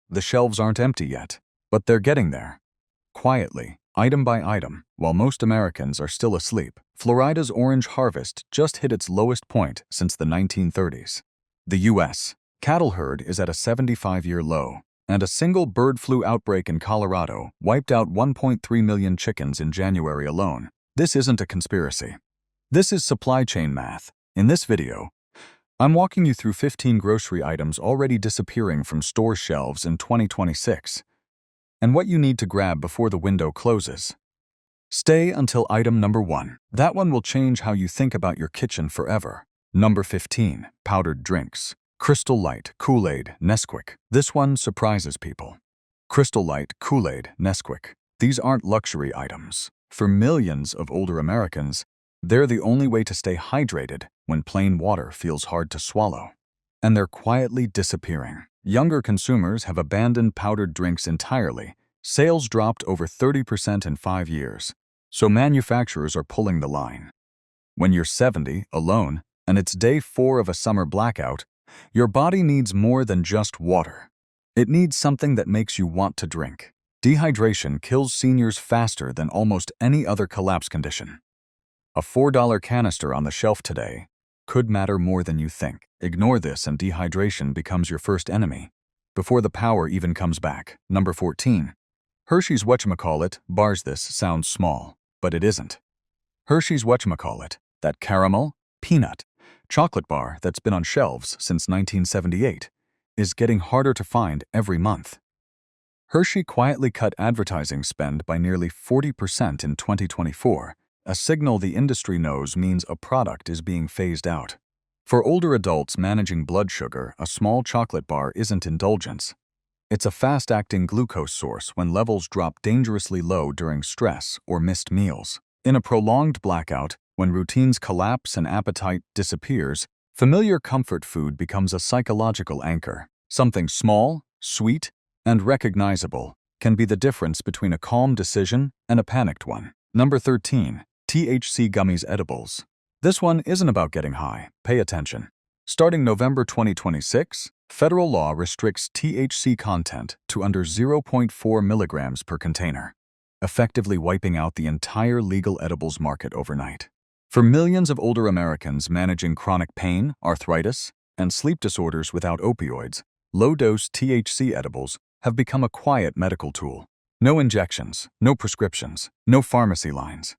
The shelves aren't empty yet, but they're getting there. Quietly, item by item, while most Americans are still asleep, Florida's orange harvest just hit its lowest point since the 1930s. The U.S. cattle herd is at a 75-year low, and a single bird flu outbreak in Colorado wiped out 1.3 million chickens in January alone. This isn't a conspiracy. This is supply chain math. In this video, I'm walking you through 15 grocery items already disappearing from store shelves in 2026, and what you need to grab before the window closes. Stay until item number 1. That one will change how you think about your kitchen forever. Number 15. Powdered drinks. Crystal Light, Kool-Aid, Nesquik. This one surprises people. Crystal Light, Kool-Aid, Nesquik. These aren't luxury items. For millions of older Americans, they're the only way to stay hydrated when plain water feels hard to swallow. And they're quietly disappearing. Younger consumers have abandoned powdered drinks entirely. Sales dropped over 30% in 5 years. So manufacturers are pulling the line. When you're 70, alone, and it's day 4 of a summer blackout, your body needs more than just water. It needs something that makes you want to drink. Dehydration kills seniors faster than almost any other collapse condition. A $4 canister on the shelf today could matter more than you think. Ignore this and dehydration becomes your first enemy before the power even comes back. Number 14. Hershey's whatchamacallit bars. This sounds small, but it isn't. Hershey's whatchamacallit, that caramel, peanut, chocolate bar that's been on shelves since 1978, is getting harder to find every month. Hershey quietly cut advertising spend by nearly 40% in 2024, a signal the industry knows means a product is being phased out. For older adults managing blood sugar, a small chocolate bar isn't indulgence. It's a fast-acting glucose source when levels drop dangerously low during stress or missed meals. In a prolonged blackout, when routines collapse and appetite disappears, familiar comfort food becomes a psychological anchor. Something small, sweet, and recognizable can be the difference between a calm decision and a panicked one. Number 13. THC Gummies Edibles. This one isn't about getting high. Pay attention. Starting November 2026, federal law restricts THC content to under 0.4 milligrams per container, effectively wiping out the entire legal edibles market overnight. For millions of older Americans managing chronic pain, arthritis, and sleep disorders without opioids, low-dose THC edibles have become a quiet medical tool. No injections, no prescriptions, no pharmacy lines.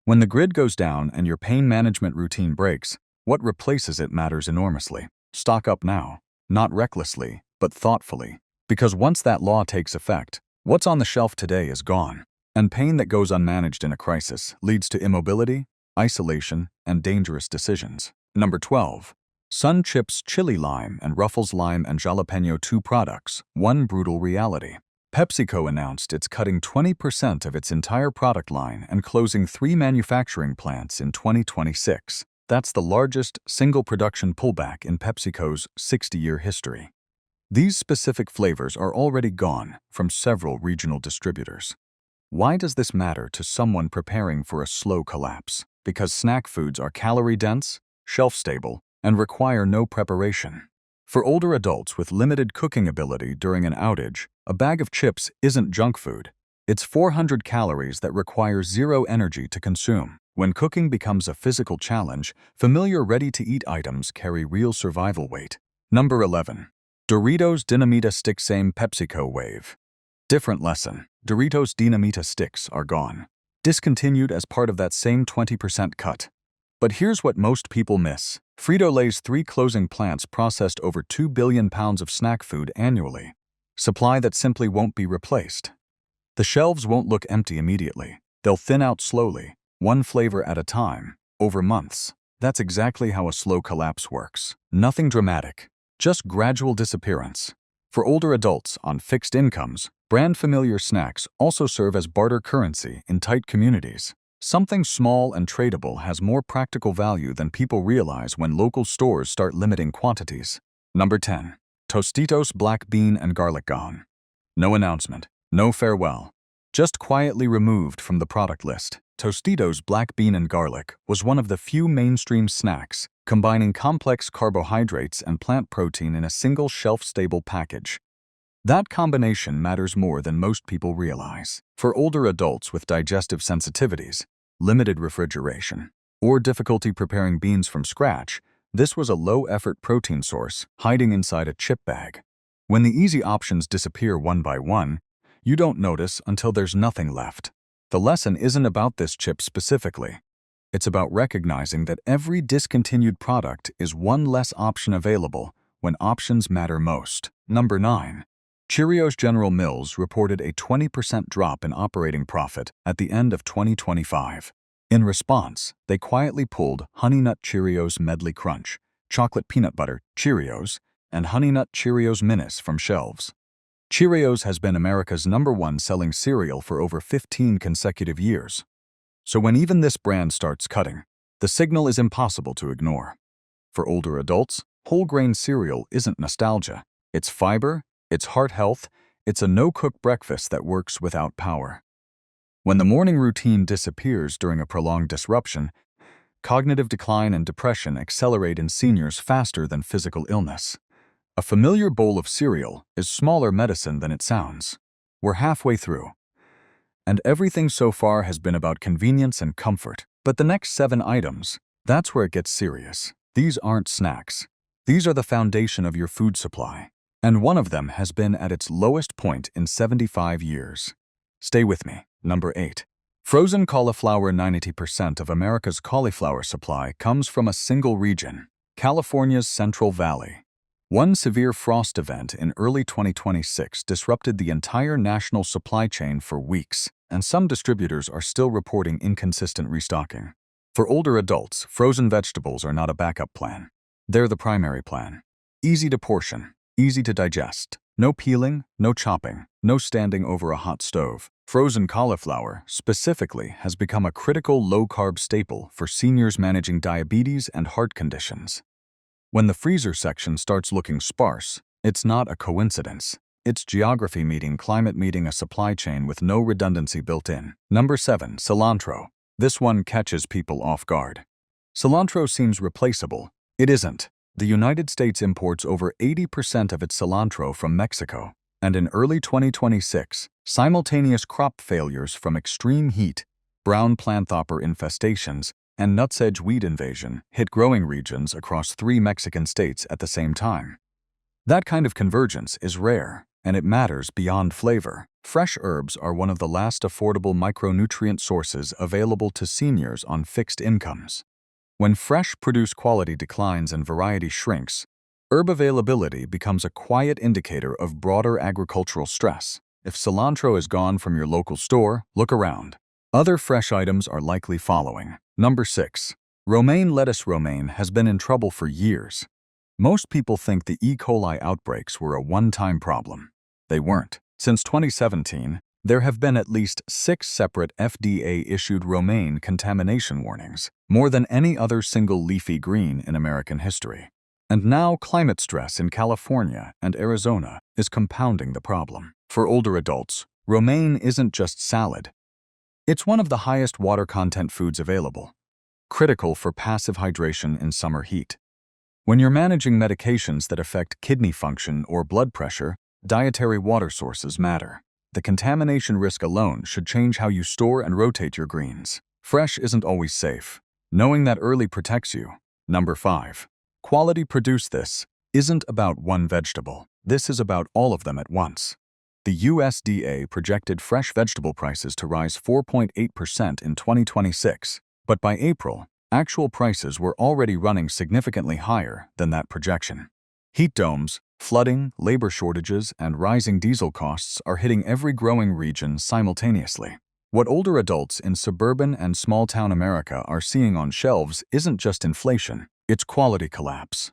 When the grid goes down and your pain management routine breaks, what replaces it matters enormously. Stock up now, not recklessly, but thoughtfully. Because once that law takes effect, what's on the shelf today is gone. And pain that goes unmanaged in a crisis leads to immobility, isolation, and dangerous decisions. Number 12. Sun Chips Chili Lime and Ruffles Lime and Jalapeno 2 products. One brutal reality. PepsiCo announced it's cutting 20% of its entire product line and closing 3 manufacturing plants in 2026. That's the largest single production pullback in PepsiCo's 60-year history. These specific flavors are already gone from several regional distributors. Why does this matter to someone preparing for a slow collapse? Because snack foods are calorie-dense, shelf-stable, and require no preparation. For older adults with limited cooking ability during an outage, a bag of chips isn't junk food. It's 400 calories that require zero energy to consume. When cooking becomes a physical challenge, familiar ready-to-eat items carry real survival weight. Number 11. Doritos Dinamita Stick. Same PepsiCo wave. Different lesson. Doritos Dinamita sticks are gone. Discontinued as part of that same 20% cut. But here's what most people miss. Frito-Lay's 3 closing plants processed over 2 billion pounds of snack food annually. Supply that simply won't be replaced. The shelves won't look empty immediately. They'll thin out slowly, one flavor at a time, over months. That's exactly how a slow collapse works. Nothing dramatic, just gradual disappearance. For older adults on fixed incomes, brand-familiar snacks also serve as barter currency in tight communities. Something small and tradable has more practical value than people realize when local stores start limiting quantities. Number 10. Tostitos Black Bean and Garlic gone. No announcement, no farewell. Just quietly removed from the product list, Tostitos Black Bean and Garlic was one of the few mainstream snacks combining complex carbohydrates and plant protein in a single shelf-stable package. That combination matters more than most people realize. For older adults with digestive sensitivities, limited refrigeration, or difficulty preparing beans from scratch, this was a low-effort protein source hiding inside a chip bag. When the easy options disappear one by one, you don't notice until there's nothing left. The lesson isn't about this chip specifically. It's about recognizing that every discontinued product is one less option available when options matter most. Number 9. Cheerios. General Mills reported a 20% drop in operating profit at the end of 2025. In response, they quietly pulled Honey Nut Cheerios Medley Crunch, Chocolate Peanut Butter Cheerios, and Honey Nut Cheerios Minis from shelves. Cheerios has been America's #1 selling cereal for over 15 consecutive years. So when even this brand starts cutting, the signal is impossible to ignore. For older adults, whole grain cereal isn't nostalgia. It's fiber, it's heart health, it's a no-cook breakfast that works without power. When the morning routine disappears during a prolonged disruption, cognitive decline and depression accelerate in seniors faster than physical illness. A familiar bowl of cereal is smaller medicine than it sounds. We're halfway through, and everything so far has been about convenience and comfort. But the next 7 items, that's where it gets serious. These aren't snacks. These are the foundation of your food supply. And one of them has been at its lowest point in 75 years. Stay with me. Number 8. Frozen cauliflower. 90% of America's cauliflower supply comes from a single region, California's Central Valley. One severe frost event in early 2026 disrupted the entire national supply chain for weeks, and some distributors are still reporting inconsistent restocking. For older adults, frozen vegetables are not a backup plan. They're the primary plan. Easy to portion, easy to digest. No peeling, no chopping, no standing over a hot stove. Frozen cauliflower, specifically, has become a critical low-carb staple for seniors managing diabetes and heart conditions. When the freezer section starts looking sparse, it's not a coincidence. It's geography meeting climate meeting a supply chain with no redundancy built in. Number 7. Cilantro. This one catches people off guard. Cilantro seems replaceable. It isn't. The United States imports over 80% of its cilantro from Mexico, and in early 2026, simultaneous crop failures from extreme heat, brown planthopper infestations, and nutsedge weed invasion hit growing regions across 3 Mexican states at the same time. That kind of convergence is rare, and it matters beyond flavor. Fresh herbs are one of the last affordable micronutrient sources available to seniors on fixed incomes. When fresh produce quality declines and variety shrinks, herb availability becomes a quiet indicator of broader agricultural stress. If cilantro is gone from your local store, look around. Other fresh items are likely following. Number 6. Romaine lettuce. Romaine has been in trouble for years. Most people think the E. coli outbreaks were a one-time problem. They weren't. Since 2017, there have been at least 6 separate FDA-issued romaine contamination warnings, more than any other single leafy green in American history. And now climate stress in California and Arizona is compounding the problem. For older adults, romaine isn't just salad. It's one of the highest water content foods available, critical for passive hydration in summer heat. When you're managing medications that affect kidney function or blood pressure, dietary water sources matter. The contamination risk alone should change how you store and rotate your greens. Fresh isn't always safe. Knowing that early protects you. Number 5. Quality produce. This isn't about one vegetable. This is about all of them at once. The USDA projected fresh vegetable prices to rise 4.8% in 2026, but by April, actual prices were already running significantly higher than that projection. Heat domes, flooding, labor shortages, and rising diesel costs are hitting every growing region simultaneously. What older adults in suburban and small-town America are seeing on shelves isn't just inflation, it's quality collapse.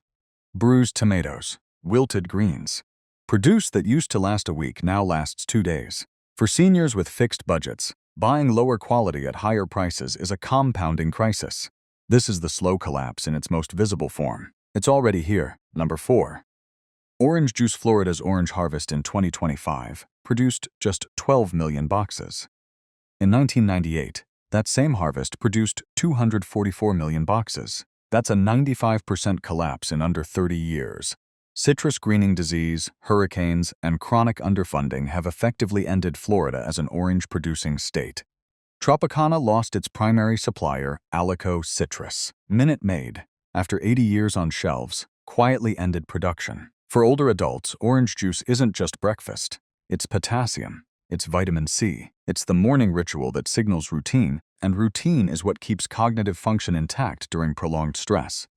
Bruised tomatoes, wilted greens. Produce that used to last a week now lasts 2 days. For seniors with fixed budgets, buying lower quality at higher prices is a compounding crisis. This is the slow collapse in its most visible form. It's already here. Number 4. Orange juice. Florida's orange harvest in 2025 produced just 12 million boxes. In 1998, that same harvest produced 244 million boxes. That's a 95% collapse in under 30 years. Citrus greening disease, hurricanes, and chronic underfunding have effectively ended Florida as an orange-producing state. Tropicana lost its primary supplier, Alico Citrus. Minute Maid, after 80 years on shelves, quietly ended production. For older adults, orange juice isn't just breakfast. It's potassium. It's vitamin C. It's the morning ritual that signals routine, and routine is what keeps cognitive function intact during prolonged stress.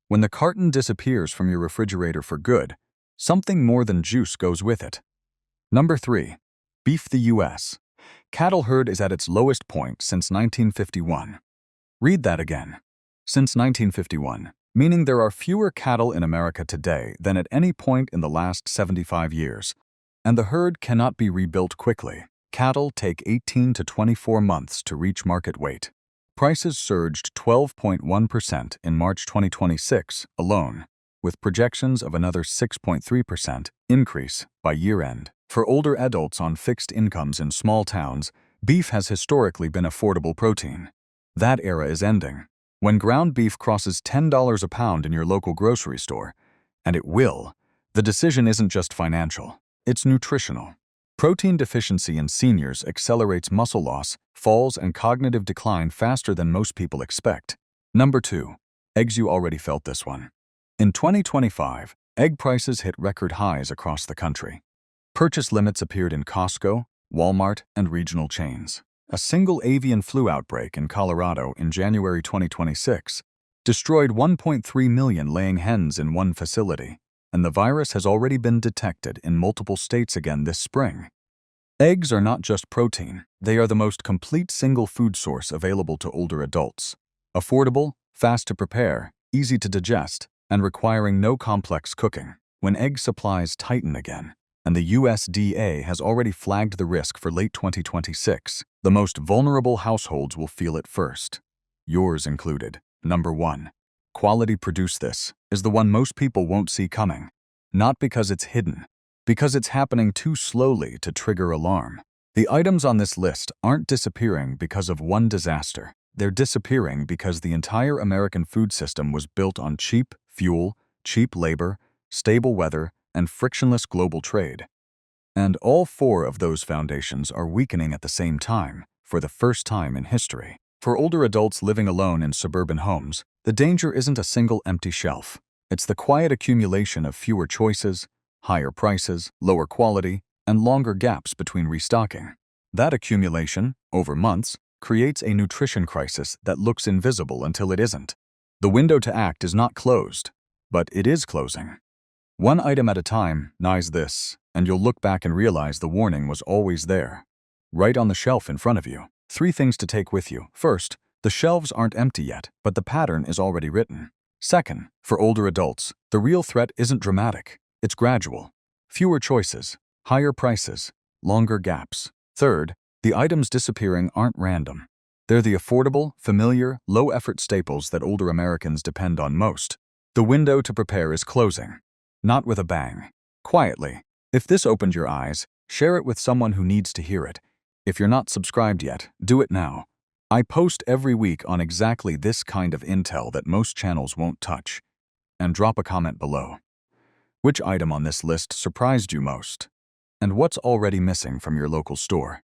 When the carton disappears from your refrigerator for good, something more than juice goes with it. Number 3. Beef. The U.S. cattle herd is at its lowest point since 1951. Read that again. Since 1951, meaning there are fewer cattle in America today than at any point in the last 75 years. And the herd cannot be rebuilt quickly. Cattle take 18 to 24 months to reach market weight. Prices surged 12.1% in March 2026 alone, with projections of another 6.3% increase by year-end. For older adults on fixed incomes in small towns, beef has historically been affordable protein. That era is ending. When ground beef crosses $10 a pound in your local grocery store, and it will, the decision isn't just financial, it's nutritional. Protein deficiency in seniors accelerates muscle loss, falls, and cognitive decline faster than most people expect. Number 2. Eggs. You already felt this one. In 2025, egg prices hit record highs across the country. Purchase limits appeared in Costco, Walmart, and regional chains. A single avian flu outbreak in Colorado in January 2026 destroyed 1.3 million laying hens in one facility, and the virus has already been detected in multiple states again this spring. Eggs are not just protein, they are the most complete single food source available to older adults. Affordable, fast to prepare, easy to digest, and requiring no complex cooking. When egg supplies tighten again, and the USDA has already flagged the risk for late 2026, the most vulnerable households will feel it first. Yours included. Number 1. Quality. Produce. This is the one most people won't see coming. Not because it's hidden, because it's happening too slowly to trigger alarm. The items on this list aren't disappearing because of one disaster. They're disappearing because the entire American food system was built on cheap fuel, cheap labor, stable weather, and frictionless global trade. And all 4 of those foundations are weakening at the same time, for the first time in history. For older adults living alone in suburban homes, the danger isn't a single empty shelf. It's the quiet accumulation of fewer choices, higher prices, lower quality, and longer gaps between restocking. That accumulation, over months, creates a nutrition crisis that looks invisible until it isn't. The window to act is not closed, but it is closing. One item at a time. Nice this, and you'll look back and realize the warning was always there, right on the shelf in front of you. 3 things to take with you. First, the shelves aren't empty yet, but the pattern is already written. Second, for older adults, the real threat isn't dramatic, it's gradual. Fewer choices, higher prices, longer gaps. Third, the items disappearing aren't random. They're the affordable, familiar, low-effort staples that older Americans depend on most. The window to prepare is closing. Not with a bang. Quietly. If this opened your eyes, share it with someone who needs to hear it. If you're not subscribed yet, do it now. I post every week on exactly this kind of intel that most channels won't touch. And drop a comment below. Which item on this list surprised you most? And what's already missing from your local store?